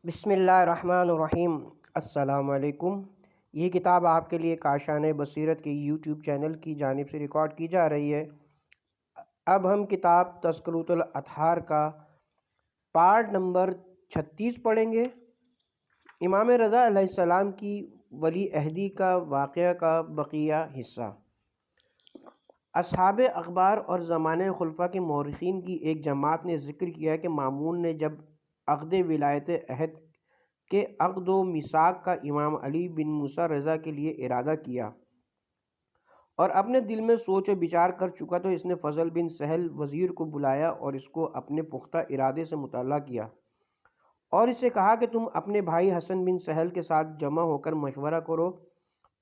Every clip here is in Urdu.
بسم اللہ الرحمن الرحیم۔ السلام علیکم۔ یہ کتاب آپ کے لیے کاشان بصیرت کے یوٹیوب چینل کی جانب سے ریکارڈ کی جا رہی ہے۔ اب ہم کتاب تذکرۃ الاطہار کا پارٹ نمبر 36 پڑھیں گے۔ امام رضا علیہ السلام کی ولی عہدی کا واقعہ کا بقیہ حصہ۔ اصحاب اخبار اور زمانہ خلفاء کے مورخین کی ایک جماعت نے ذکر کیا کہ مامون نے جب عقد ولایت عہد کے عقد و میثاق کا امام علی بن موسیٰ رضا کے لیے ارادہ کیا اور اپنے دل میں سوچ و بچار کر چکا، تو اس نے فضل بن سہل وزیر کو بلایا اور اس کو اپنے پختہ ارادے سے مطلع کیا اور اس سے کہا کہ تم اپنے بھائی حسن بن سہل کے ساتھ جمع ہو کر مشورہ کرو۔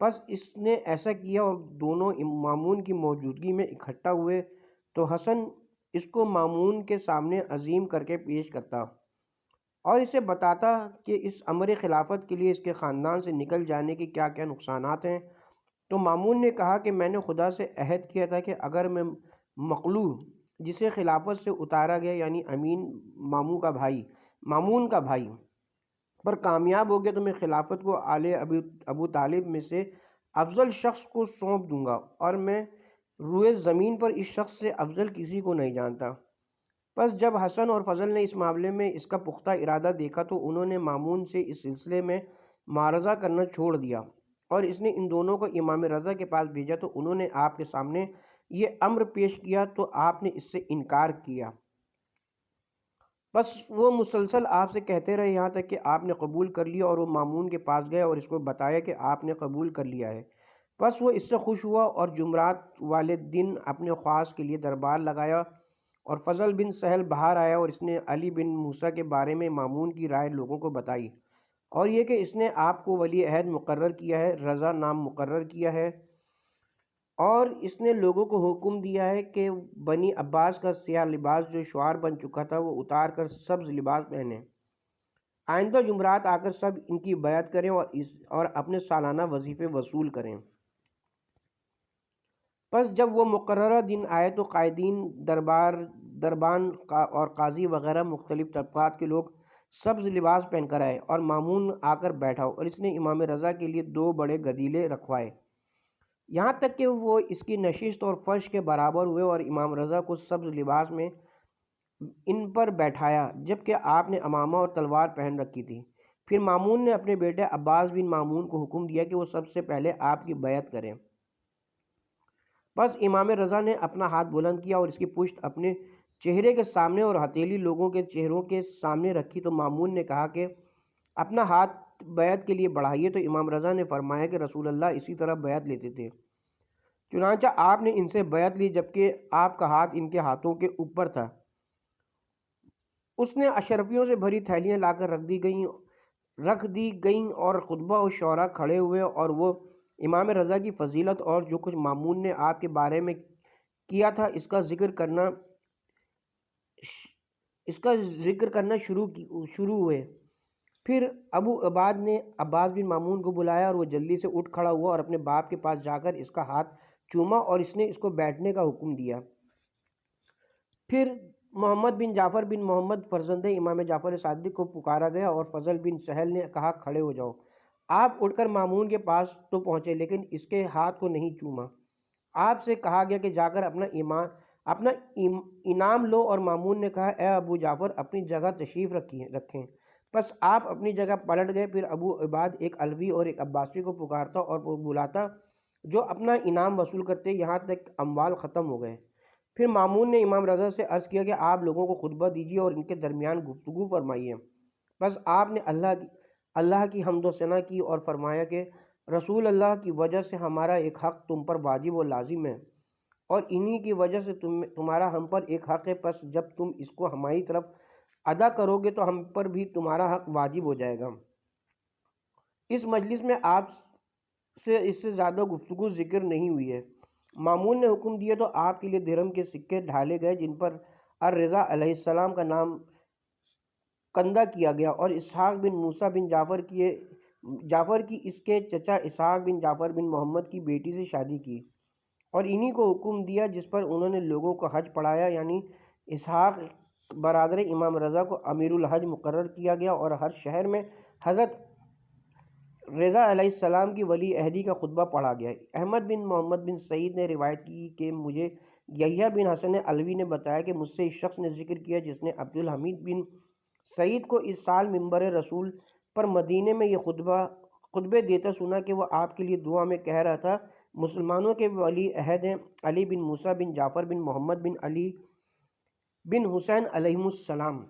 پس اس نے ایسا کیا اور دونوں مامون کی موجودگی میں اکٹھا ہوئے تو حسن اس کو مامون کے سامنے عظیم کر کے پیش کرتا اور اسے بتاتا کہ اس امر خلافت کے لیے اس کے خاندان سے نکل جانے کے کیا کیا نقصانات ہیں۔ تو مامون نے کہا کہ میں نے خدا سے عہد کیا تھا کہ اگر میں مقلوع جسے خلافت سے اتارا گیا یعنی امین مامون کا بھائی پر کامیاب ہو گیا تو میں خلافت کو آل ابو طالب میں سے افضل شخص کو سونپ دوں گا، اور میں روئے زمین پر اس شخص سے افضل کسی کو نہیں جانتا۔ پس جب حسن اور فضل نے اس معاملے میں اس کا پختہ ارادہ دیکھا تو انہوں نے مامون سے اس سلسلے میں معارضہ کرنا چھوڑ دیا اور اس نے ان دونوں کو امام رضا کے پاس بھیجا، تو انہوں نے آپ کے سامنے یہ امر پیش کیا تو آپ نے اس سے انکار کیا۔ بس وہ مسلسل آپ سے کہتے رہے یہاں تک کہ آپ نے قبول کر لیا، اور وہ مامون کے پاس گئے اور اس کو بتایا کہ آپ نے قبول کر لیا ہے۔ بس وہ اس سے خوش ہوا اور جمعرات والے دن اپنے خواص کے لیے دربار لگایا اور فضل بن سہل باہر آیا اور اس نے علی بن موسیٰ کے بارے میں مامون کی رائے لوگوں کو بتائی، اور یہ کہ اس نے آپ کو ولی عہد مقرر کیا ہے، رضا نام مقرر کیا ہے، اور اس نے لوگوں کو حکم دیا ہے کہ بنی عباس کا سیاہ لباس جو شعار بن چکا تھا وہ اتار کر سبز لباس پہنیں۔ آئندہ جمعرات آ کر سب ان کی بیعت کریں اور اپنے سالانہ وظیفے وصول کریں۔ پس جب وہ مقررہ دن آئے تو قائدین دربان اور قاضی وغیرہ مختلف طبقات کے لوگ سبز لباس پہن کر آئے اور مامون آ کر بیٹھا اور اس نے امام رضا کے لیے 2 بڑے گدیلے رکھوائے، یہاں تک کہ وہ اس کی نشست اور فرش کے برابر ہوئے، اور امام رضا کو سبز لباس میں ان پر بیٹھایا جبکہ آپ نے عمامہ اور تلوار پہن رکھی تھی۔ پھر مامون نے اپنے بیٹے عباس بن مامون کو حکم دیا کہ وہ سب سے پہلے آپ کی بیعت کریں۔ بس امام رضا نے اپنا ہاتھ بلند کیا اور اس کی پشت اپنے چہرے کے سامنے اور ہتھیلی لوگوں کے چہروں کے سامنے رکھی، تو مامون نے کہا کہ اپنا ہاتھ بیعت کے لیے بڑھائیے، تو امام رضا نے فرمایا کہ رسول اللہ اسی طرح بیعت لیتے تھے۔ چنانچہ آپ نے ان سے بیعت لی جبکہ آپ کا ہاتھ ان کے ہاتھوں کے اوپر تھا۔ اس نے اشرفیوں سے بھری تھیلیاں لا کر رکھ دی گئیں اور خطبہ و شعراء کھڑے ہوئے، اور وہ امام رضا کی فضیلت اور جو کچھ مامون نے آپ کے بارے میں کیا تھا اس کا ذکر کرنا شروع ہوئے۔ پھر ابو عباد نے عباس بن مامون کو بلایا اور وہ جلدی سے اٹھ کھڑا ہوا اور اپنے باپ کے پاس جا کر اس کا ہاتھ چوما اور اس نے اس کو بیٹھنے کا حکم دیا۔ پھر محمد بن جعفر بن محمد فرزند امام جعفر صادق کو پکارا گیا اور فضل بن سہل نے کہا کھڑے ہو جاؤ۔ آپ اٹھ کر مامون کے پاس تو پہنچے لیکن اس کے ہاتھ کو نہیں چوما۔ آپ سے کہا گیا کہ جا کر اپنا انعام لو، اور مامون نے کہا اے ابو جعفر اپنی جگہ تشریف رکھیں۔ پس آپ اپنی جگہ پلٹ گئے۔ پھر ابو عباد ایک علوی اور ایک عباسی کو پکارتا اور بلاتا جو اپنا انعام وصول کرتے یہاں تک اموال ختم ہو گئے۔ پھر مامون نے امام رضا سے عرض کیا کہ آپ لوگوں کو خطبہ دیجیے اور ان کے درمیان گفتگو فرمائیے۔ بس آپ نے اللہ کی حمد و ثنا کی اور فرمایا کہ رسول اللہ کی وجہ سے ہمارا ایک حق تم پر واجب و لازم ہے، اور انہی کی وجہ سے تمہارا ہم پر ایک حق ہے، پس جب تم اس کو ہماری طرف ادا کرو گے تو ہم پر بھی تمہارا حق واجب ہو جائے گا۔ اس مجلس میں آپ سے اس سے زیادہ گفتگو ذکر نہیں ہوئی ہے۔ مامون نے حکم دیا تو آپ کے لیے درہم کے سکے ڈھالے گئے جن پر الرضا علیہ السلام کا نام کندہ کیا گیا، اور اسحاق بن موسیٰ بن جعفر کی اس کے چچا اسحاق بن جعفر بن محمد کی بیٹی سے شادی کی، اور انہی کو حکم دیا جس پر انہوں نے لوگوں کو حج پڑھایا، یعنی اسحاق برادر امام رضا کو امیر الحج مقرر کیا گیا اور ہر شہر میں حضرت رضا علیہ السلام کی ولی عہدی کا خطبہ پڑھا گیا۔ احمد بن محمد بن سعید نے روایت کی کہ مجھے یحییٰ بن حسن علوی نے بتایا کہ مجھ سے اس شخص نے ذکر کیا جس نے عبدالحمید بن سعید کو اس سال منبر رسول پر مدینے میں یہ خطبے دیتا سنا کہ وہ آپ کے لیے دعا میں کہہ رہا تھا، مسلمانوں کے ولی عہد ہیں علی بن موسیٰ بن جعفر بن محمد بن علی بن حسین علیہم السلام۔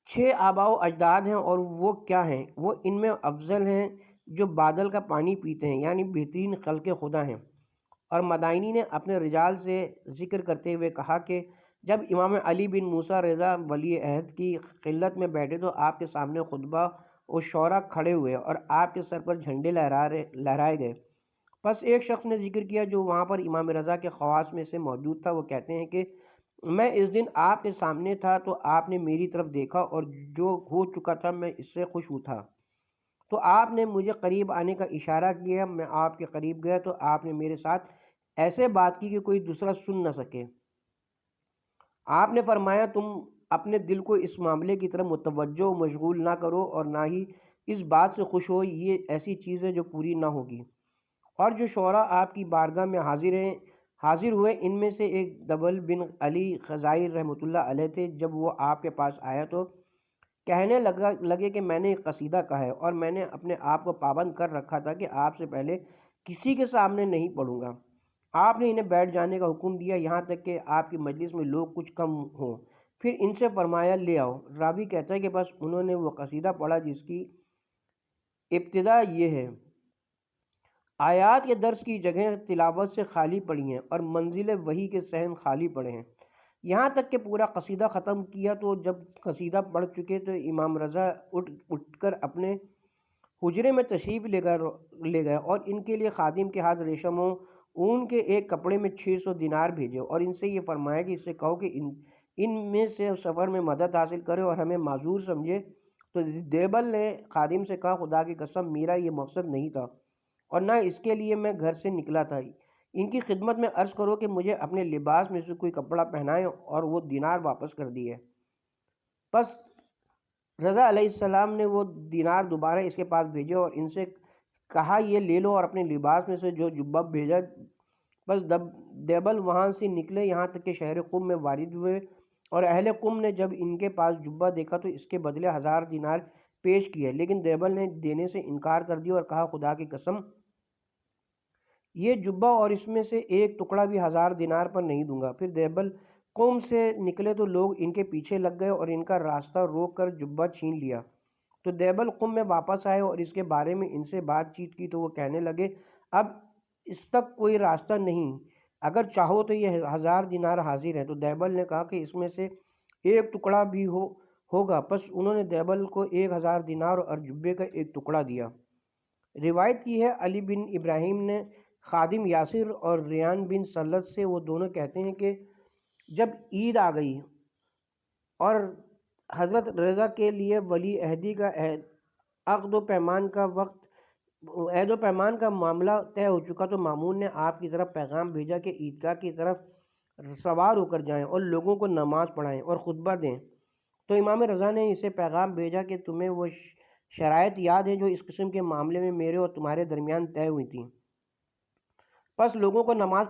6 آباء و اجداد ہیں اور وہ کیا ہیں؟ وہ ان میں افضل ہیں جو بادل کا پانی پیتے ہیں، یعنی بہترین خلق خدا ہیں۔ اور مدائنی نے اپنے رجال سے ذکر کرتے ہوئے کہا کہ جب امام علی بن موسیٰ رضا ولی عہد کی خلت میں بیٹھے تو آپ کے سامنے خطبہ و شعراء کھڑے ہوئے اور آپ کے سر پر جھنڈے لہرائے گئے۔ پس ایک شخص نے ذکر کیا جو وہاں پر امام رضا کے خواص میں سے موجود تھا، وہ کہتے ہیں کہ میں اس دن آپ کے سامنے تھا تو آپ نے میری طرف دیکھا اور جو ہو چکا تھا میں اس سے خوش تھا، تو آپ نے مجھے قریب آنے کا اشارہ کیا، میں آپ کے قریب گیا تو آپ نے میرے ساتھ ایسے بات کی کہ کوئی دوسرا سن نہ سکے۔ آپ نے فرمایا تم اپنے دل کو اس معاملے کی طرف متوجہ و مشغول نہ کرو اور نہ ہی اس بات سے خوش ہو، یہ ایسی چیز ہے جو پوری نہ ہوگی۔ اور جو شعراء آپ کی بارگاہ میں حاضر ہوئے ان میں سے ایک دبل بن علی خزائی رحمۃ اللہ علیہ تھے۔ جب وہ آپ کے پاس آیا تو کہنے لگے کہ میں نے ایک قصیدہ کہا ہے اور میں نے اپنے آپ کو پابند کر رکھا تھا کہ آپ سے پہلے کسی کے سامنے نہیں پڑھوں گا۔ آپ نے انہیں بیٹھ جانے کا حکم دیا یہاں تک کہ آپ کی مجلس میں لوگ کچھ کم ہوں، پھر ان سے فرمایا لے آؤ۔ راوی کہتا ہے کہ بس انہوں نے وہ قصیدہ پڑھا جس کی ابتدا یہ ہے، آیات یا درس کی جگہیں تلاوت سے خالی پڑی ہیں اور منزل وحی کے صحن خالی پڑے ہیں، یہاں تک کہ پورا قصیدہ ختم کیا۔ تو جب قصیدہ پڑھ چکے تو امام رضا اٹھ کر اپنے حجرے میں تشریف لے گئے اور ان کے لیے خادم کے ہاتھ ریشم و اون کے ایک کپڑے میں 600 دینار بھیجے اور ان سے یہ فرمایا کہ اس سے کہو کہ ان میں سے سفر میں مدد حاصل کرے اور ہمیں معذور سمجھے۔ تو دیبل نے خادم سے کہا خدا کی قسم میرا یہ مقصد نہیں تھا اور نہ اس کے لیے میں گھر سے نکلا تھا، ان کی خدمت میں عرض کرو کہ مجھے اپنے لباس میں سے کوئی کپڑا پہنائے، اور وہ دینار واپس کر دیے۔ پس رضا علیہ السلام نے وہ دینار دوبارہ اس کے پاس بھیجے اور ان سے کہا یہ لے لو اور اپنے لباس میں سے جو جبہ بھیجا۔ بس دیبل وہاں سے نکلے یہاں تک کہ شہر قم میں وارد ہوئے، اور اہل قم نے جب ان کے پاس جبہ دیکھا تو اس کے بدلے 1000 دینار پیش کیے، لیکن دیبل نے دینے سے انکار کر دیا اور کہا خدا کی قسم یہ جبہ اور اس میں سے ایک ٹکڑا بھی 1000 دینار پر نہیں دوں گا۔ پھر دیبل قوم سے نکلے تو لوگ ان کے پیچھے لگ گئے اور ان کا راستہ روک کر جبہ چھین لیا۔ تو دیبل قوم میں واپس آئے اور اس کے بارے میں ان سے بات چیت کی تو وہ کہنے لگے اب اس تک کوئی راستہ نہیں، اگر چاہو تو یہ 1000 دینار حاضر ہے۔ تو دیبل نے کہا کہ اس میں سے ایک ٹکڑا بھی ہوگا۔ پس انہوں نے دیبل کو 1000 دینار اور جبے کا ایک ٹکڑا دیا۔ روایت کی ہے علی بن ابراہیم نے خادم یاسر اور ریان بن سلت سے، وہ دونوں کہتے ہیں کہ جب عید آ گئی اور حضرت رضا کے لیے ولی عہدی کا عقد و پیمان کا معاملہ طے ہو چکا تو مامون نے آپ کی طرف پیغام بھیجا کہ عیدگاہ کی طرف سوار ہو کر جائیں اور لوگوں کو نماز پڑھائیں اور خطبہ دیں۔ تو امام رضا نے اسے پیغام بھیجا کہ تمہیں وہ شرائط یاد ہیں جو اس قسم کے معاملے میں میرے اور تمہارے درمیان طے ہوئی تھیں، پس لوگوں کو نماز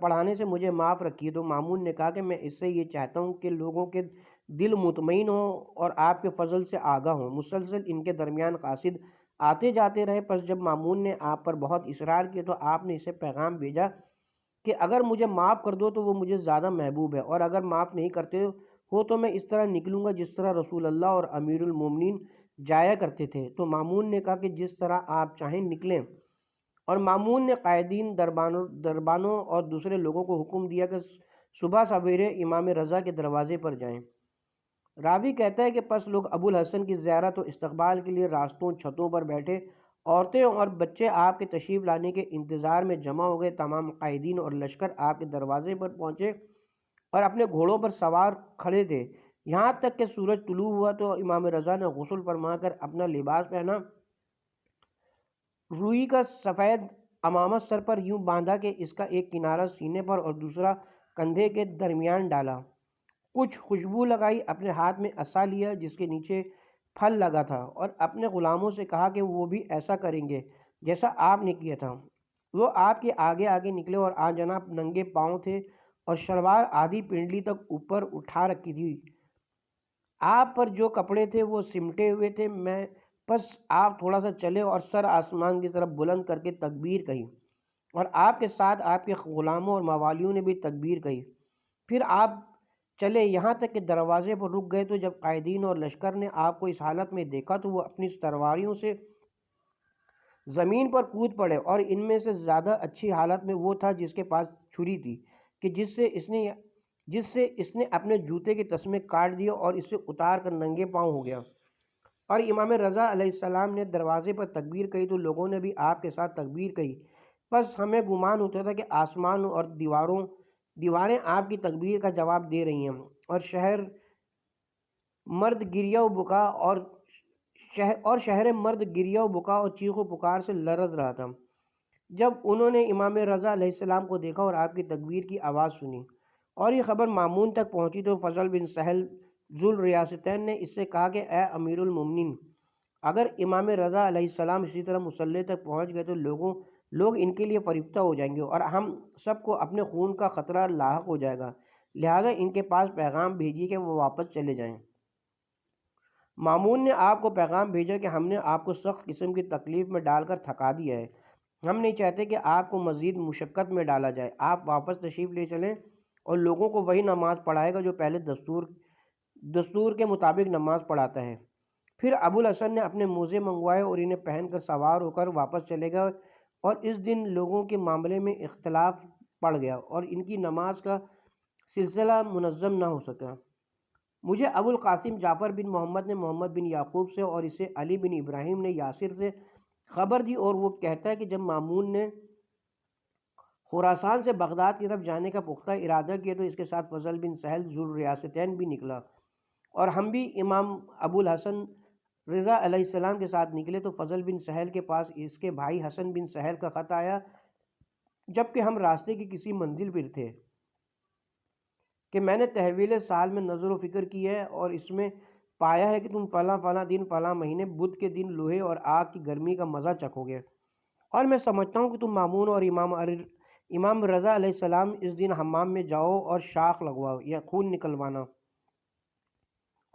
پڑھانے سے مجھے معاف رکھیے۔ تو مامون نے کہا کہ میں اس سے یہ چاہتا ہوں کہ لوگوں کے دل مطمئن ہوں اور آپ کے فضل سے آگاہ ہوں۔ مسلسل ان کے درمیان قاصد آتے جاتے رہے، پس جب مامون نے آپ پر بہت اصرار کیا تو آپ نے اسے پیغام بھیجا کہ اگر مجھے معاف کر دو تو وہ مجھے زیادہ محبوب ہے، اور اگر معاف نہیں کرتے ہو تو میں اس طرح نکلوں گا جس طرح رسول اللہ اور امیر المومنین جایا کرتے تھے۔ تو مامون نے کہا کہ جس طرح آپ چاہیں نکلیں، اور مامون نے قائدین دربانوں اور دوسرے لوگوں کو حکم دیا کہ صبح سویرے امام رضا کے دروازے پر جائیں۔ راوی کہتا ہے کہ پس لوگ ابو الحسن کی زیارت و استقبال کے لیے راستوں چھتوں پر بیٹھے، عورتیں اور بچے آپ کے تشریف لانے کے انتظار میں جمع ہو گئے۔ تمام قائدین اور لشکر آپ کے دروازے پر پہنچے اور اپنے گھوڑوں پر سوار کھڑے تھے، یہاں تک کہ سورج طلوع ہوا تو امام رضا نے غسل فرما کر اپنا لباس پہنا، روئی کا سفید عمامہ سر پر یوں باندھا کہ اس کا ایک کنارہ سینے پر اور دوسرا کندھے کے درمیان ڈالا، کچھ خوشبو لگائی، اپنے ہاتھ میں عصا لیا جس کے نیچے پھل لگا تھا، اور اپنے غلاموں سے کہا کہ وہ بھی ایسا کریں گے جیسا آپ نے کیا تھا۔ وہ آپ کے آگے آگے نکلے اور آ جناب ننگے پاؤں تھے اور شلوار آدھی پنڈلی تک اوپر اٹھا رکھی تھی۔ آپ پر جو کپڑے تھے وہ سمٹے ہوئے تھے۔ میں بس آپ تھوڑا سا چلے اور سر آسمان کی طرف بلند کر کے تکبیر کہی، اور آپ کے ساتھ آپ کے غلاموں اور موالیوں نے بھی تکبیر کہی۔ پھر آپ چلے یہاں تک کہ دروازے پر رک گئے، تو جب قائدین اور لشکر نے آپ کو اس حالت میں دیکھا تو وہ اپنی تلواریوں سے زمین پر کود پڑے، اور ان میں سے زیادہ اچھی حالت میں وہ تھا جس کے پاس چھری تھی، کہ جس سے اس نے اپنے جوتے کے تسمے کاٹ دیے اور اسے اتار کر ننگے پاؤں ہو گیا۔ اور امام رضا علیہ السلام نے دروازے پر تکبیر کہی تو لوگوں نے بھی آپ کے ساتھ تکبیر کہی۔ بس ہمیں گمان ہوتا تھا کہ آسمان اور دیواریں آپ کی تکبیر کا جواب دے رہی ہیں، اور شہر مرد گریہ و بکا اور چیخ و پکار سے لرز رہا تھا جب انہوں نے امام رضا علیہ السلام کو دیکھا اور آپ کی تکبیر کی آواز سنی۔ اور یہ خبر مامون تک پہنچی تو فضل بن سہل ذو الریاستین نے اس سے کہا کہ اے امیر المومنین، اگر امام رضا علیہ السلام اسی طرح مصلی تک پہنچ گئے تو لوگ ان کے لیے فریفتہ ہو جائیں گے اور ہم سب کو اپنے خون کا خطرہ لاحق ہو جائے گا، لہٰذا ان کے پاس پیغام بھیجیے کہ وہ واپس چلے جائیں۔ مامون نے آپ کو پیغام بھیجا کہ ہم نے آپ کو سخت قسم کی تکلیف میں ڈال کر تھکا دیا ہے، ہم نہیں چاہتے کہ آپ کو مزید مشقت میں ڈالا جائے، آپ واپس تشریف لے چلیں اور لوگوں کو وہی نماز پڑھائے گا جو پہلے دستور کے مطابق نماز پڑھاتا ہے۔ پھر ابو الحسن نے اپنے موزے منگوائے اور انہیں پہن کر سوار ہو کر واپس چلے گئے، اور اس دن لوگوں کے معاملے میں اختلاف پڑ گیا اور ان کی نماز کا سلسلہ منظم نہ ہو سکا۔ مجھے ابو القاسم جعفر بن محمد نے محمد بن یعقوب سے اور اسے علی بن ابراہیم نے یاسر سے خبر دی، اور وہ کہتا ہے کہ جب مامون نے خراسان سے بغداد کی طرف جانے کا پختہ ارادہ کیا تو اس کے ساتھ فضل بن سہل ذو الریاستین بھی نکلا، اور ہم بھی امام ابو الحسن رضا علیہ السلام کے ساتھ نکلے تو فضل بن سہل کے پاس اس کے بھائی حسن بن سہل کا خط آیا، جبکہ ہم راستے کی کسی منزل پر تھے، کہ میں نے تحویل سال میں نظر و فکر کی ہے اور اس میں پایا ہے کہ تم فلاں فلاں دن فلاں مہینے بدھ کے دن لوہے اور آگ کی گرمی کا مزہ چکھو گے، اور میں سمجھتا ہوں کہ تم مامون اور امام رضا علیہ السلام اس دن حمام میں جاؤ اور شاخ لگواؤ یا خون نکلوانا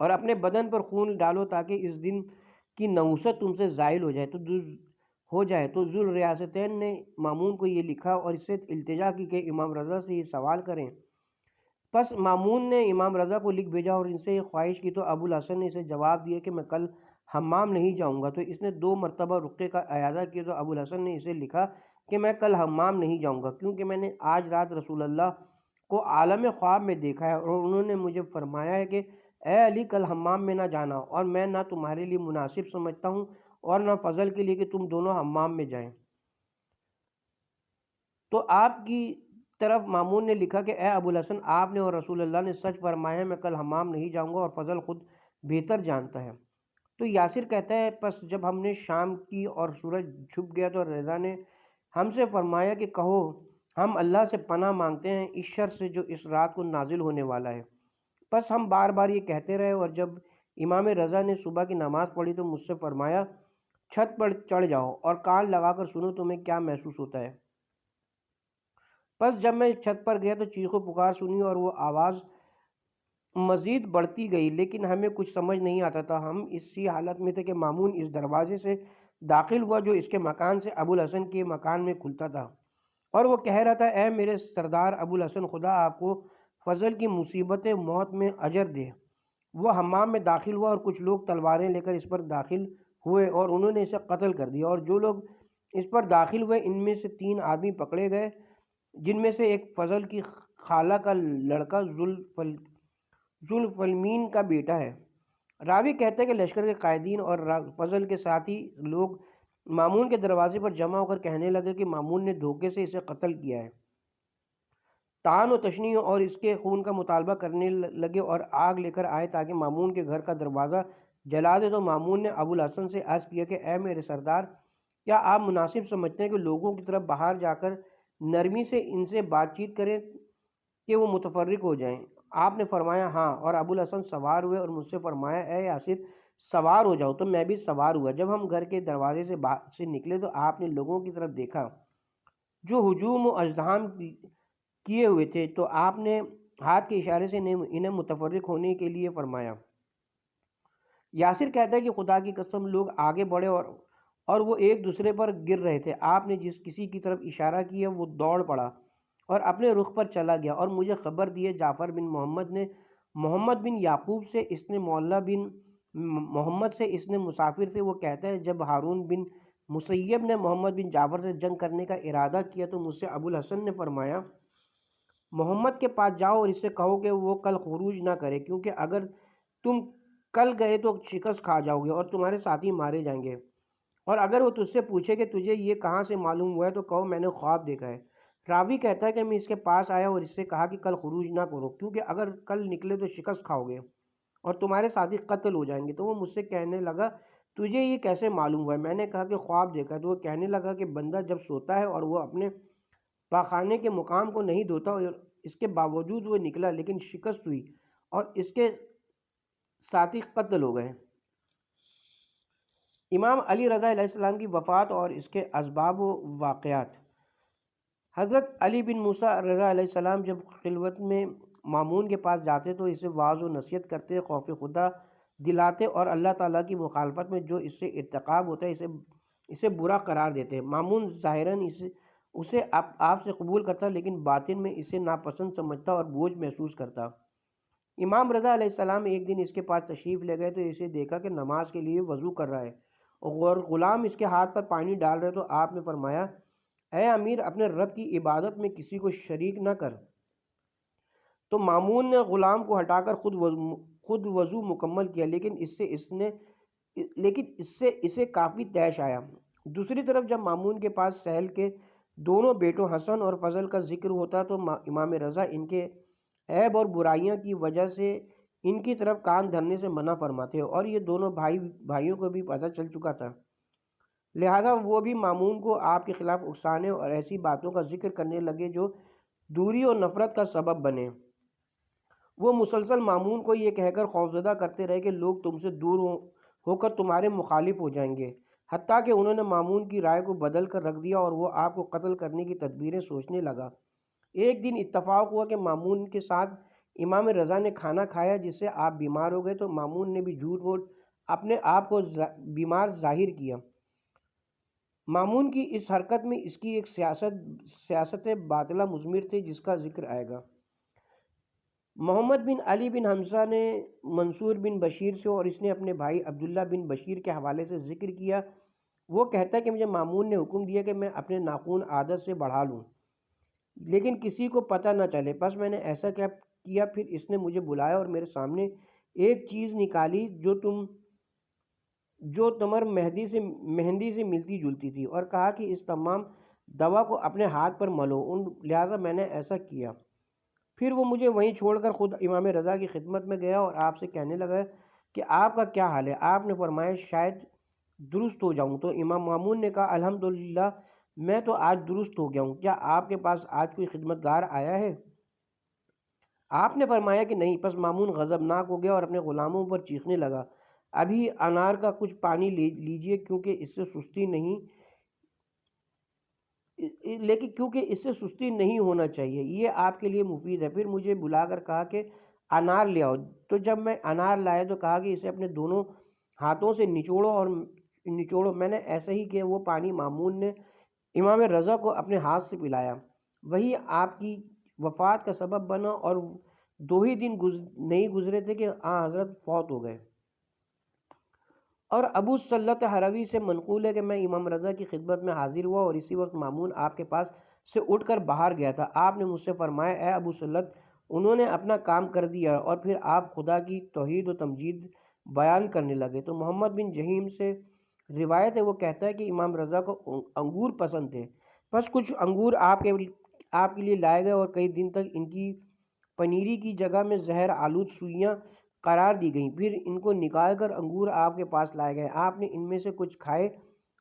اور اپنے بدن پر خون ڈالو تاکہ اس دن کی نحوست تم سے زائل ہو جائے۔ تو ذو الریاستین نے مامون کو یہ لکھا اور اس سے التجا کی کہ امام رضا سے یہ سوال کریں۔ پس مامون نے امام رضا کو لکھ بھیجا اور ان سے یہ خواہش کی، تو ابو الحسن نے اسے جواب دیا کہ میں کل حمام نہیں جاؤں گا، تو اس نے 2 مرتبہ رقعے کا اعادہ کیا، تو ابو الحسن نے اسے لکھا کہ میں کل حمام نہیں جاؤں گا کیونکہ میں نے آج رات رسول اللہ کو عالم خواب میں دیکھا ہے، اور انہوں نے مجھے فرمایا ہے کہ اے علی کل حمام میں نہ جانا، اور میں نہ تمہارے لیے مناسب سمجھتا ہوں اور نہ فضل کے لیے کہ تم دونوں حمام میں جائیں۔ تو آپ کی طرف مامون نے لکھا کہ اے ابو الحسن، آپ نے اور رسول اللہ نے سچ فرمایا ہے، میں کل حمام نہیں جاؤں گا اور فضل خود بہتر جانتا ہے۔ تو یاسر کہتا ہے پس جب ہم نے شام کی اور سورج چھپ گیا تو رضا نے ہم سے فرمایا کہ کہو ہم اللہ سے پناہ مانگتے ہیں اس شر سے جو اس رات کو نازل ہونے والا ہے۔ پس ہم بار بار یہ کہتے رہے، اور جب امام رضا نے صبح کی نماز پڑھی تو مجھ سے فرمایا چھت پر چڑھ جاؤ اور کان لگا کر سنو تمہیں کیا محسوس ہوتا ہے۔ پس جب میں چھت پر گیا تو چیخ و پکار سنی اور وہ آواز مزید بڑھتی گئی، لیکن ہمیں کچھ سمجھ نہیں آتا تھا۔ ہم اسی حالت میں تھے کہ مامون اس دروازے سے داخل ہوا جو اس کے مکان سے ابو الحسن کے مکان میں کھلتا تھا، اور وہ کہہ رہا تھا اے میرے سردار ابو الحسن، خدا آپ کو فضل کی مصیبت موت میں اجر دے۔ وہ حمام میں داخل ہوا اور کچھ لوگ تلواریں لے کر اس پر داخل ہوئے اور انہوں نے اسے قتل کر دیا، اور جو لوگ اس پر داخل ہوئے ان میں سے 3 آدمی پکڑے گئے، جن میں سے ایک فضل کی خالہ کا لڑکا ذوالفلیمین کا بیٹا ہے۔ راوی کہتا ہے کہ لشکر کے قائدین اور فضل کے ساتھی لوگ مامون کے دروازے پر جمع ہو کر کہنے لگے کہ مامون نے دھوکے سے اسے قتل کیا ہے، طعن و تشنیع اور اس کے خون کا مطالبہ کرنے لگے اور آگ لے کر آئے تاکہ مامون کے گھر کا دروازہ جلا دے۔ تو مامون نے ابو الحسن سے عرض کیا کہ اے میرے سردار، کیا آپ مناسب سمجھتے ہیں کہ لوگوں کی طرف باہر جا کر نرمی سے ان سے بات چیت کریں کہ وہ متفرق ہو جائیں؟ آپ نے فرمایا ہاں، اور ابو الحسن سوار ہوئے اور مجھ سے فرمایا اے یاسر سوار ہو جاؤ، تو میں بھی سوار ہوا۔ جب ہم گھر کے دروازے سے نکلے تو آپ نے لوگوں کی طرف دیکھا جو ہجوم و ازدحام کیے ہوئے تھے، تو آپ نے ہاتھ کے اشارے سے انہیں متفرق ہونے کے لیے فرمایا۔ یاسر کہتا ہے کہ خدا کی قسم لوگ آگے بڑھے اور وہ ایک دوسرے پر گر رہے تھے۔ آپ نے جس کسی کی طرف اشارہ کیا وہ دوڑ پڑا اور اپنے رخ پر چلا گیا، اور مجھے خبر دی جعفر بن محمد نے محمد بن یعقوب سے، اس نے مولا بن محمد سے، اس نے مسافر سے، وہ کہتا ہے جب ہارون بن مسیب نے محمد بن جعفر سے جنگ کرنے کا ارادہ کیا تو مجھ سے ابو الحسن نے فرمایا محمد کے پاس جاؤ اور اس سے کہو کہ وہ کل خروج نہ کرے، کیونکہ اگر تم کل گئے تو شکست کھا جاؤ گے اور تمہارے ساتھی مارے جائیں گے، اور اگر وہ تجھ سے پوچھے کہ تجھے یہ کہاں سے معلوم ہوا ہے تو کہو میں نے خواب دیکھا ہے۔ راوی کہتا ہے کہ میں اس کے پاس آیا اور اس سے کہا کہ کل خروج نہ کرو، کیونکہ اگر کل نکلے تو شکست کھاؤ گے اور تمہارے ساتھی قتل ہو جائیں گے۔ تو وہ مجھ سے کہنے لگا تجھے یہ کیسے معلوم ہوا ہے؟ میں نے کہا کہ خواب دیکھا۔ تو وہ کہنے لگا کہ بندہ جب سوتا ہے اور وہ اپنے پاخانے کے مقام کو نہیں دھوتا، اور اس کے باوجود وہ نکلا لیکن شکست ہوئی اور اس کے ساتھی قتل ہو گئے۔ امام علی رضا علیہ السلام کی وفات اور اس کے اسباب و واقعات۔ حضرت علی بن موسیٰ رضا علیہ السلام جب خلوت میں مامون کے پاس جاتے تو اسے واعظ و نصیحت کرتے، خوف خدا دلاتے اور اللہ تعالیٰ کی مخالفت میں جو اس سے ارتکاب ہوتا ہے اسے برا قرار دیتے۔ مامون ظاہراً اسے آپ سے قبول کرتا لیکن باطن میں اسے ناپسند سمجھتا اور بوجھ محسوس کرتا۔ امام رضا علیہ السلام ایک دن اس کے پاس تشریف لے گئے تو اسے دیکھا کہ نماز کے لیے وضو کر رہا ہے اور غلام اس کے ہاتھ پر پانی ڈال رہے، تو آپ نے فرمایا اے امیر اپنے رب کی عبادت میں کسی کو شریک نہ کر۔ تو مامون نے غلام کو ہٹا کر خود وضو مکمل کیا، لیکن اس سے اسے کافی طیش آیا۔ دوسری طرف جب مامون کے پاس سہل کے دونوں بیٹوں حسن اور فضل کا ذکر ہوتا تو امام رضا ان کے عیب اور برائیاں کی وجہ سے ان کی طرف کان دھرنے سے منع فرماتے، اور یہ دونوں بھائیوں کو بھی پتہ چل چکا تھا، لہٰذا وہ بھی مامون کو آپ کے خلاف اکسانے اور ایسی باتوں کا ذکر کرنے لگے جو دوری اور نفرت کا سبب بنے۔ وہ مسلسل مامون کو یہ کہہ کر خوفزدہ کرتے رہے کہ لوگ تم سے دور ہو کر تمہارے مخالف ہو جائیں گے، حتیٰ کہ انہوں نے مامون کی رائے کو بدل کر رکھ دیا اور وہ آپ کو قتل کرنے کی تدبیریں سوچنے لگا۔ ایک دن اتفاق ہوا کہ مامون کے ساتھ امام رضا نے کھانا کھایا جس سے آپ بیمار ہو گئے، تو مامون نے بھی جھوٹ بول اپنے آپ کو بیمار ظاہر کیا۔ مامون کی اس حرکت میں اس کی ایک سیاست باطلہ مضمر تھی جس کا ذکر آئے گا۔ محمد بن علی بن حمزہ نے منصور بن بشیر سے اور اس نے اپنے بھائی عبداللہ بن بشیر کے حوالے سے ذکر کیا، وہ کہتا ہے کہ مجھے مامون نے حکم دیا کہ میں اپنے ناخن عادت سے بڑھا لوں لیکن کسی کو پتہ نہ چلے، بس میں نے ایسا کیا۔ پھر اس نے مجھے بلایا اور میرے سامنے ایک چیز نکالی جو تمر مہندی سے ملتی جلتی تھی، اور کہا کہ اس تمام دوا کو اپنے ہاتھ پر ملو، لہٰذا میں نے ایسا کیا۔ پھر وہ مجھے وہیں چھوڑ کر خود امام رضا کی خدمت میں گیا اور آپ سے کہنے لگا کہ آپ کا کیا حال ہے؟ آپ نے فرمایا شاید درست ہو جاؤں۔ تو امام مامون نے کہا الحمدللہ میں تو آج درست ہو گیا ہوں، کیا آپ کے پاس آج کوئی خدمتگار آیا ہے؟ آپ نے فرمایا کہ نہیں۔ پس مامون غضبناک ہو گیا اور اپنے غلاموں پر چیخنے لگا ابھی انار کا کچھ پانی لیجئے کیونکہ اس سے سستی نہیں ہونا چاہیے، یہ آپ کے لیے مفید ہے۔ پھر مجھے بلا کر کہا کہ انار لے آؤ، تو جب میں انار لایا تو کہا کہ اسے اپنے دونوں ہاتھوں سے نچوڑو۔ میں نے ایسا ہی کیا، وہ پانی مامون نے امام رضا کو اپنے ہاتھ سے پلایا، وہی آپ کی وفات کا سبب بنا، اور 2 ہی دن نہیں گزرے تھے کہ حضرت فوت ہو گئے۔ اور ابو سلط ہروی سے منقول ہے کہ میں امام رضا کی خدمت میں حاضر ہوا اور اسی وقت مامون آپ کے پاس سے اٹھ کر باہر گیا تھا۔ آپ نے مجھ سے فرمایا اے ابو سلط انہوں نے اپنا کام کر دیا، اور پھر آپ خدا کی توحید و تمجید بیان کرنے لگے۔ تو محمد بن جہیم سے روایت ہے، وہ کہتا ہے کہ امام رضا کو انگور پسند تھے، بس کچھ انگور آپ کے لیے لائے گئے اور کئی دن تک ان کی پنیری کی جگہ میں زہر آلود سوئیاں قرار دی گئیں، پھر ان کو نکال کر انگور آپ کے پاس لائے گئے، آپ نے ان میں سے کچھ کھائے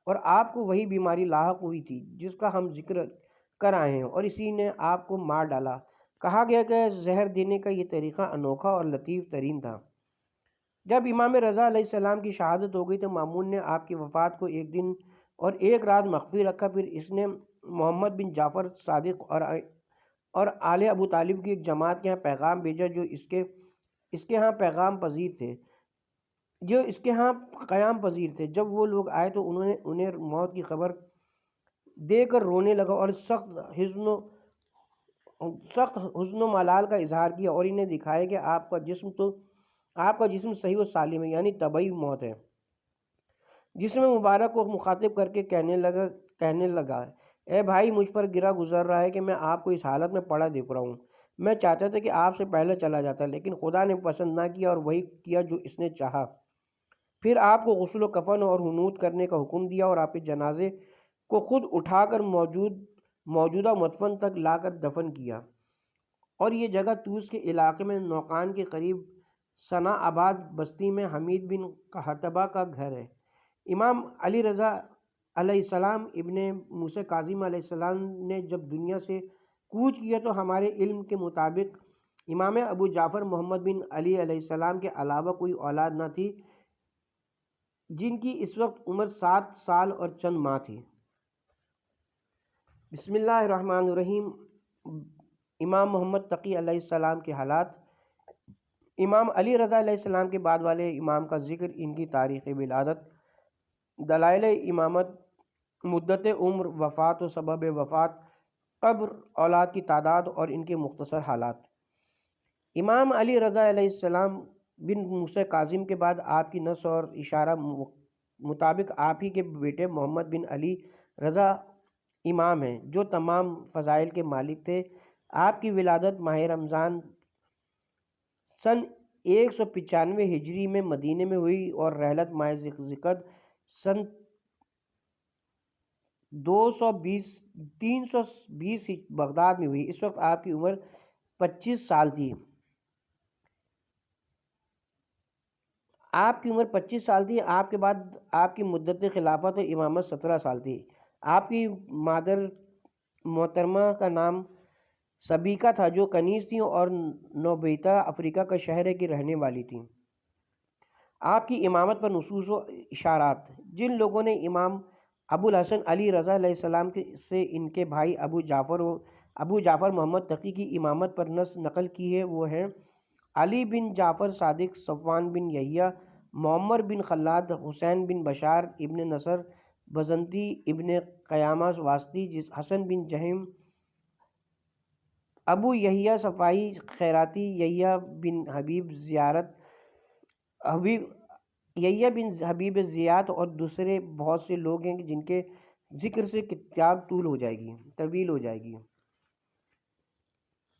اور آپ کو وہی بیماری لاحق ہوئی تھی جس کا ہم ذکر کر آئے ہیں، اور اسی نے آپ کو مار ڈالا۔ کہا گیا کہ زہر دینے کا یہ طریقہ انوکھا اور لطیف ترین تھا۔ جب امام رضا علیہ السلام کی شہادت ہو گئی تو مامون نے آپ کی وفات کو ایک دن اور ایک رات مخفی رکھا۔ پھر اس نے محمد بن جعفر صادق اور آل ابو طالب کی ایک جماعت کے ہاں پیغام بھیجا جو اس کے ہاں قیام پذیر تھے۔ جب وہ لوگ آئے تو انہیں موت کی خبر دے کر رونے لگا اور سخت حزن و ملال کا اظہار کیا، اور انہیں دکھایا کہ آپ کا جسم صحیح و سالم ہے، یعنی طبعی موت ہے۔ جسم مبارک کو مخاطب کر کے کہنے لگا اے بھائی، مجھ پر گرا گزر رہا ہے کہ میں آپ کو اس حالت میں پڑا دیکھ رہا ہوں۔ میں چاہتا تھا کہ آپ سے پہلے چلا جاتا، لیکن خدا نے پسند نہ کیا اور وہی کیا جو اس نے چاہا۔ پھر آپ کو غسل و کفن اور حنوط کرنے کا حکم دیا اور آپ کے جنازے کو خود اٹھا کر موجودہ مدفن تک لا کر دفن کیا، اور یہ جگہ توس کے علاقے میں نوقان کے قریب ثنا آباد بستی میں حمید بن قحطبہ کا گھر ہے۔ امام علی رضا علیہ السلام ابن موسیٰ کاظم علیہ السلام نے جب دنیا سے کوچ کیا تو ہمارے علم کے مطابق امام ابو جعفر محمد بن علی علیہ السلام کے علاوہ کوئی اولاد نہ تھی، جن کی اس وقت عمر 7 سال اور چند ماہ تھی۔ بسم اللہ الرحمن الرحیم۔ امام محمد تقی علیہ السلام کے حالات۔ امام علی رضا علیہ السلام کے بعد والے امام کا ذکر، ان کی تاریخ ولادت، دلائل امامت، مدت عمر، وفات و سبب وفات، قبر، اولاد کی تعداد اور ان کے مختصر حالات۔ امام علی رضا علیہ السلام بن موسیٰ کاظم کے بعد آپ کی نسل اور اشارہ مطابق آپ ہی کے بیٹے محمد بن علی رضا امام ہیں، جو تمام فضائل کے مالک تھے۔ آپ کی ولادت ماہ رمضان سن 195 ہجری میں مدینے میں ہوئی اور رحلت ماہ ذوالقعدہ سن 320 بغداد میں ہوئی۔ اس وقت آپ کی عمر 25 سال تھی۔ آپ کے بعد آپ کی مدت خلافت و امامت 17 سال تھی۔ آپ کی مادر محترمہ کا نام سبیکہ تھا، جو کنیز تھیں اور نوبیتا افریقہ کا شہر کی رہنے والی تھیں۔ آپ کی امامت پر نصوص و اشارات۔ جن لوگوں نے امام ابو الحسن علی رضا علیہ السلام سے ان کے بھائی ابو جعفر محمد تقی کی امامت پر نص نقل کی ہے، وہ ہیں علی بن جعفر صادق، صفوان بن یحییٰ، معمر بن خلاد، حسین بن بشار ابن نصر بزنطی، ابن قیامہ واسطی، حسن بن جہم، ابو یحییٰ صفائی خیراتی، یحییٰ بن حبیب زیات اور دوسرے بہت سے لوگ ہیں جن کے ذکر سے کتاب طویل ہو جائے گی۔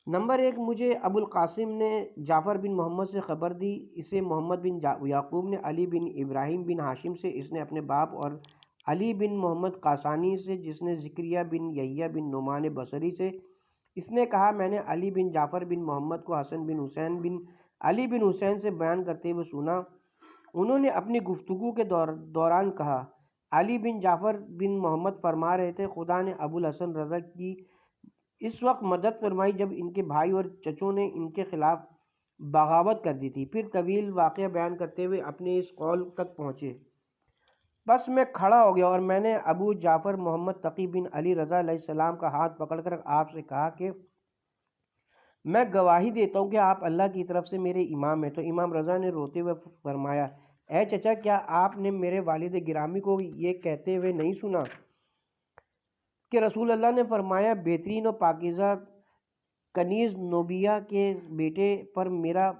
نمبر 1، مجھے ابو القاسم نے جعفر بن محمد سے خبر دی، اسے محمد بن یعقوب نے علی بن ابراہیم بن ہاشم سے، اس نے اپنے باپ اور علی بن محمد قاسانی سے، جس نے زکریا بن یحییٰ بن نعمان بصری سے، اس نے کہا میں نے علی بن جعفر بن محمد کو حسن بن حسین بن علی بن حسین سے بیان کرتے ہوئے سنا۔ انہوں نے اپنی گفتگو کے دوران کہا، علی بن جعفر بن محمد فرما رہے تھے، خدا نے ابو الحسن رضا کی اس وقت مدد فرمائی جب ان کے بھائی اور چچوں نے ان کے خلاف بغاوت کر دی تھی۔ پھر طویل واقعہ بیان کرتے ہوئے اپنے اس قول تک پہنچے، بس میں کھڑا ہو گیا اور میں نے ابو جعفر محمد تقی بن علی رضا علیہ السلام کا ہاتھ پکڑ کر آپ سے کہا کہ میں گواہی دیتا ہوں کہ آپ اللہ کی طرف سے میرے امام ہیں۔ تو امام رضا نے روتے ہوئے فرمایا، اے چچا، کیا آپ نے میرے والد گرامی کو یہ کہتے ہوئے نہیں سنا کہ رسول اللہ نے فرمایا، بہترین و پاکیزہ کنیز نوبیہ کے بیٹے پر میرا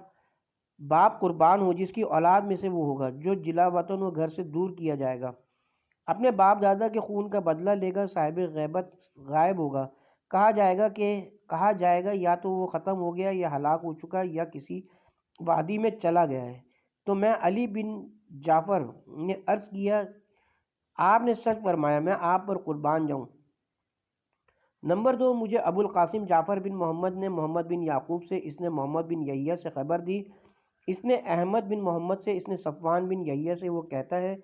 باپ قربان ہو، جس کی اولاد میں سے وہ ہوگا جو جلا وطن و گھر سے دور کیا جائے گا، اپنے باپ دادا کے خون کا بدلہ لے گا، صاحب غیبت غائب ہوگا، کہا جائے گا یا تو وہ ختم ہو گیا یا ہلاک ہو چکا یا کسی وادی میں چلا گیا ہے۔ تو میں علی بن جعفر نے عرض کیا، آپ نے سچ فرمایا، میں آپ پر قربان جاؤں۔ نمبر 2، مجھے ابو القاسم جعفر بن محمد نے محمد بن یعقوب سے، اس نے محمد بن یحییٰ سے خبر دی، اس نے احمد بن محمد سے، اس نے صفوان بن یحییٰ سے، وہ کہتا ہے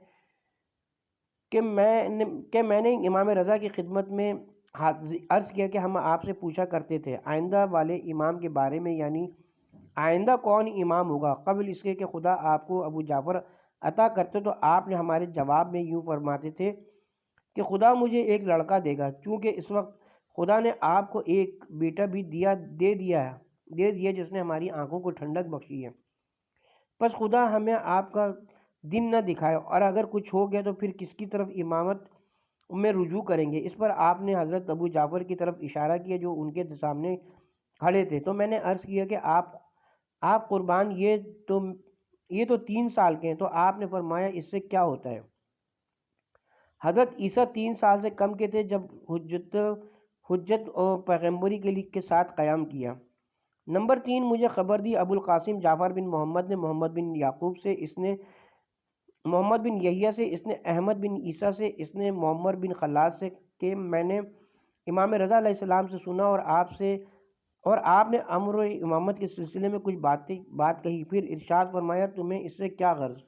کہ میں نے امام رضا کی خدمت میں عرض کیا کہ ہم آپ سے پوچھا کرتے تھے آئندہ والے امام کے بارے میں، یعنی آئندہ کون امام ہوگا قبل اس کے کہ خدا آپ کو ابو جعفر عطا کرتے، تو آپ نے ہمارے جواب میں یوں فرماتے تھے کہ خدا مجھے ایک لڑکا دے گا، چونکہ اس وقت خدا نے آپ کو ایک بیٹا بھی دے دیا جس نے ہماری آنکھوں کو ٹھنڈک بخشی ہے، بس خدا ہمیں آپ کا دن نہ دکھائے، اور اگر کچھ ہو گیا تو پھر کس کی طرف امامت میں رجوع کریں گے؟ اس پر آپ نے حضرت ابو جعفر کی طرف اشارہ کیا جو ان کے سامنے کھڑے تھے، تو میں نے عرض کیا کہ آپ قربان، یہ تو 3 سال کے ہیں، تو آپ نے فرمایا اس سے کیا ہوتا ہے؟ حضرت عیسیٰ 3 سال سے کم کے تھے جب حجت اور پیغمبری کے ساتھ قیام کیا۔ نمبر 3، مجھے خبر دی ابو القاسم جعفر بن محمد نے محمد بن یعقوب سے، اس نے محمد بن یحییٰ سے، اس نے احمد بن عیسیٰ سے، اس نے معمر بن خلاد سے کہ میں نے امام رضا علیہ السلام سے سنا اور آپ نے امر و امامت کے سلسلے میں کچھ بات کہی، پھر ارشاد فرمایا تمہیں اس سے کیا غرض؟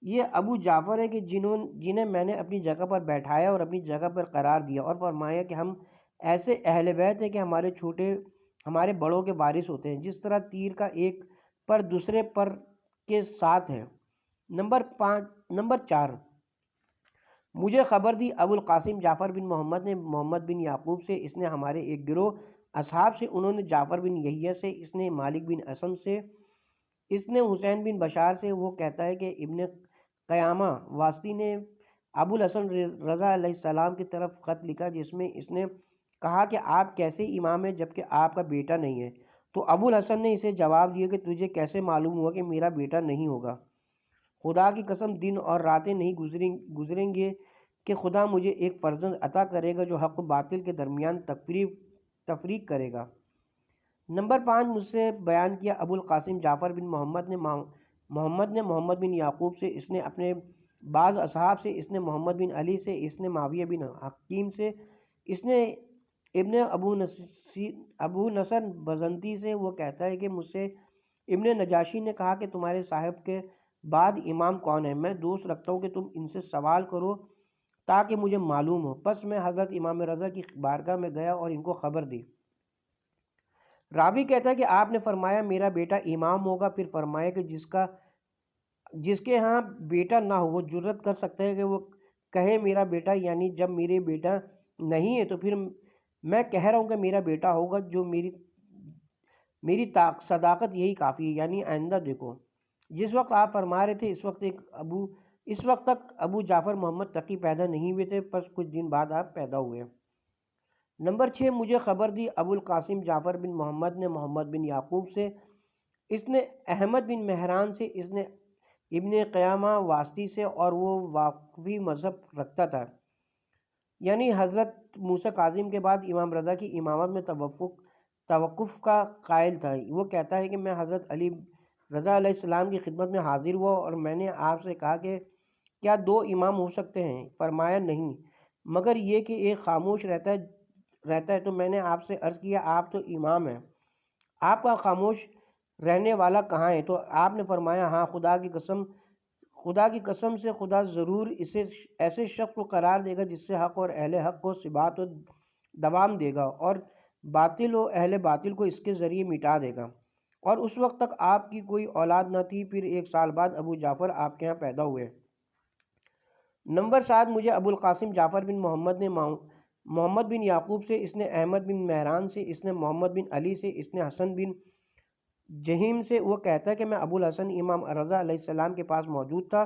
یہ ابو جعفر ہے کہ جنہیں میں نے اپنی جگہ پر بیٹھایا اور اپنی جگہ پر قرار دیا، اور فرمایا کہ ہم ایسے اہل بیت ہیں کہ ہمارے بڑوں کے وارث ہوتے ہیں، جس طرح تیر کا ایک پر دوسرے پر کے ساتھ ہے۔ نمبر 4، مجھے خبر دی ابو القاسم جعفر بن محمد نے محمد بن یعقوب سے، اس نے ہمارے ایک گروہ اصحاب سے، انہوں نے جعفر بن یحییٰ سے، اس نے مالک بن اسم سے، اس نے حسین بن بشار سے، وہ کہتا ہے کہ ابن قیامہ واسطی نے ابو الحسن رضا علیہ السلام کی طرف خط لکھا جس میں اس نے کہا کہ آپ کیسے امام ہیں جبکہ آپ کا بیٹا نہیں ہے؟ تو ابو الحسن نے اسے جواب دیا کہ تجھے کیسے معلوم ہوا کہ میرا بیٹا نہیں ہوگا؟ خدا کی قسم دن اور راتیں نہیں گزریں گے کہ خدا مجھے ایک فرزند عطا کرے گا جو حق و باطل کے درمیان تفریق کرے گا۔ نمبر 5، مجھ سے بیان کیا ابو القاسم جعفر بن محمد نے محمد بن یعقوب سے، اس نے اپنے بعض اصحاب سے، اس نے محمد بن علی سے، اس نے معاویہ بن حکیم سے، اس نے ابن ابو نصر بزنتی سے، وہ کہتا ہے کہ مجھ سے ابن نجاشی نے کہا کہ تمہارے صاحب کے بعد امام کون ہے؟ میں دوست رکھتا ہوں کہ تم ان سے سوال کرو تاکہ مجھے معلوم ہو۔ پس میں حضرت امام رضا کی بارگاہ میں گیا اور ان کو خبر دی۔ راوی کہتا ہے کہ آپ نے فرمایا میرا بیٹا امام ہوگا، پھر فرمایا کہ جس کے ہاں بیٹا نہ ہو وہ جرت کر سکتا ہے کہ وہ کہے میرا بیٹا، یعنی جب میرے بیٹا نہیں ہے تو پھر میں کہہ رہا ہوں کہ میرا بیٹا ہوگا، جو میری صداقت یہی کافی ہے، یعنی آئندہ دیکھو۔ جس وقت آپ فرما رہے تھے اس وقت تک ابو جعفر محمد تقی پیدا نہیں ہوئے تھے، پس کچھ دن بعد آپ پیدا ہوئے۔ نمبر 6، مجھے خبر دی ابو القاسم جعفر بن محمد نے محمد بن یعقوب سے، اس نے احمد بن مہران سے، اس نے ابن قیامہ واسطی سے، اور وہ واقفی مذہب رکھتا تھا، یعنی حضرت موسیٰ کاظم کے بعد امام رضا کی امامت میں توقف کا قائل تھا۔ وہ کہتا ہے کہ میں حضرت علی رضا علیہ السلام کی خدمت میں حاضر ہوا اور میں نے آپ سے کہا کہ کیا 2 امام ہو سکتے ہیں؟ فرمایا نہیں، مگر یہ کہ ایک خاموش رہتا ہے، تو میں نے آپ سے عرض کیا آپ تو امام ہیں، آپ کا خاموش رہنے والا کہاں ہے؟ تو آپ نے فرمایا ہاں، خدا کی قسم سے خدا ضرور اسے ایسے شخص کو قرار دے گا جس سے حق اور اہل حق کو ثبات و دوام دے گا، اور باطل و اہل باطل کو اس کے ذریعے مٹا دے گا۔ اور اس وقت تک آپ کی کوئی اولاد نہ تھی، پھر 1 سال بعد ابو جعفر آپ کے ہاں پیدا ہوئے۔ نمبر 7، مجھے ابو القاسم جعفر بن محمد نے محمد بن یعقوب سے، اس نے احمد بن مہران سے، اس نے محمد بن علی سے، اس نے حسن بن جہیم سے، وہ کہتا ہے کہ میں ابو الحسن امام رضا علیہ السلام کے پاس موجود تھا،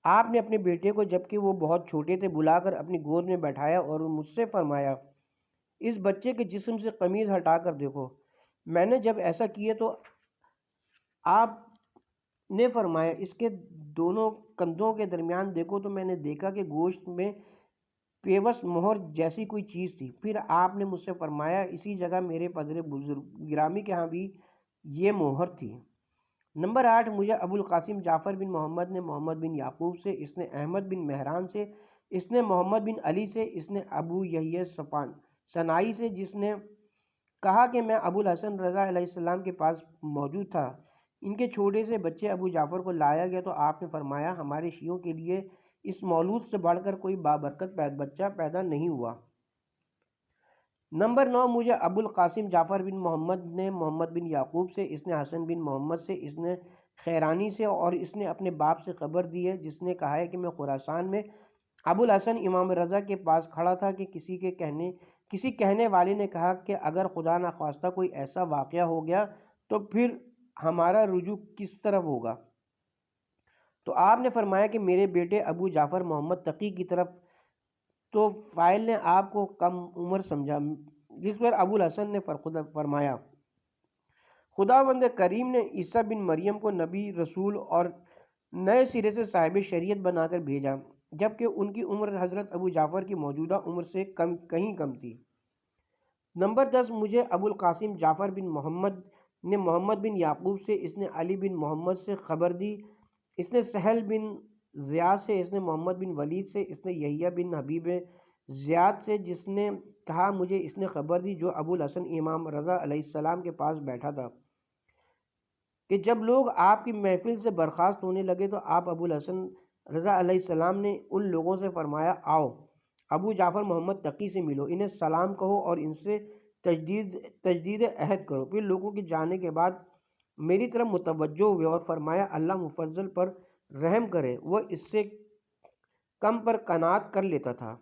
آپ نے اپنے بیٹے کو جبکہ وہ بہت چھوٹے تھے بلا کر اپنی گود میں بیٹھایا اور مجھ سے فرمایا اس بچے کے جسم سے قمیض ہٹا کر دیکھو۔ میں نے جب ایسا کیا تو آپ نے فرمایا اس کے دونوں کندھوں کے درمیان دیکھو، تو میں نے دیکھا کہ گوشت میں پیوست مہر جیسی کوئی چیز تھی۔ پھر آپ نے مجھ سے فرمایا اسی جگہ میرے پدر گرامی کے ہاں بھی یہ مہر تھی۔ نمبر 8، مجھے ابو القاسم جعفر بن محمد نے محمد بن یعقوب سے، اس نے احمد بن مہران سے، اس نے محمد بن علی سے، اس نے ابو یحییٰ صنائی سے، جس نے کہا کہ میں ابو الحسن رضا علیہ السلام کے پاس موجود تھا، ان کے چھوٹے سے بچے ابو جعفر کو لایا گیا تو آپ نے فرمایا ہمارے شیعوں کے لیے اس مولود سے بڑھ کر کوئی بابرکت بچہ پیدا نہیں ہوا۔ نمبر 9، مجھے ابو القاسم جعفر بن محمد نے محمد بن یعقوب سے، اس نے حسن بن محمد سے، اس نے خیرانی سے، اور اس نے اپنے باپ سے خبر دی ہے جس نے کہا ہے کہ میں خراسان میں ابو الحسن امام رضا کے پاس کھڑا تھا کہ کسی کہنے والے نے کہا کہ اگر خدا نخواستہ کوئی ایسا واقعہ ہو گیا تو پھر ہمارا رجوع کس طرف ہوگا؟ تو آپ نے فرمایا کہ میرے بیٹے ابو جعفر محمد تقی کی طرف۔ تو فائل نے آپ کو کم عمر سمجھا، جس پر ابو الحسن نے فرمایا خداوند کریم نے عیسیٰ بن مریم کو نبی، رسول اور نئے سرے سے صاحب شریعت بنا کر بھیجا، جبکہ ان کی عمر حضرت ابو جعفر کی موجودہ عمر سے کہیں کم تھی۔ نمبر 10، مجھے ابو القاسم جعفر بن محمد نے محمد بن یعقوب سے، اس نے علی بن محمد سے خبر دی، اس نے سہل بن زیاد سے، اس نے محمد بن ولید سے، اس نے یحییٰ بن حبیب زیاد سے، جس نے کہا مجھے اس نے خبر دی جو ابو الحسن امام رضا علیہ السلام کے پاس بیٹھا تھا، کہ جب لوگ آپ کی محفل سے برخاست ہونے لگے تو آپ ابو الحسن رضا علیہ السلام نے ان لوگوں سے فرمایا آؤ ابو جعفر محمد تقی سے ملو، انہیں سلام کہو اور ان سے تجدید عہد کرو۔ پھر لوگوں کے جانے کے بعد میری طرف متوجہ ہوئے اور فرمایا اللہ مفضل پر رحم کرے، وہ اس سے کم پر قناعت کر لیتا تھا۔